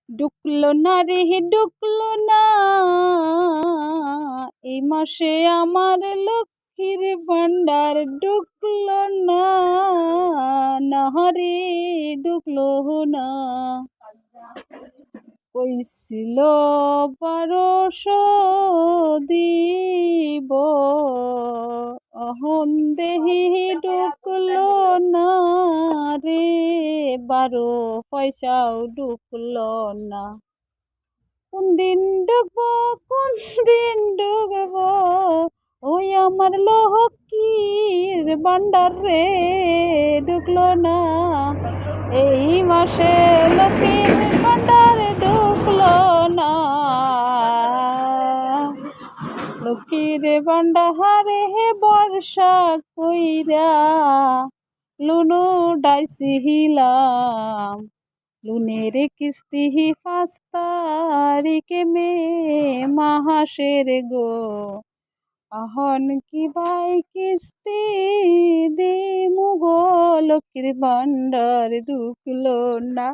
ঢুকলো না রে ঢুকলো না এই মাসে আমার লক্ষ্মীর ভান্ডার ঢুকলো না না রে ঢুকলো না কইছিল 1200 দিব অহন দেহি ঢুকলো না রে 12 পয়সাও ঢুকলো না কোন দিন ঢুকবো কোন দিন ঢুকবো ওই আমার লক্ষ্মীর ভান্ডার রে ঢুকলো না এই মাসে লক্ষ্মীর ভান্ডার ঢুকলো না লক্ষ্মীর ভান্ডারে বর্ষা কইরা লুনু ডাইছিলাম লুনের কিস্তি 5 তারিখে মে মাসের গো আহন কি ভাই কিস্তি দিমু গো লক্ষ্মীর ভান্ডার ঢুকলো না।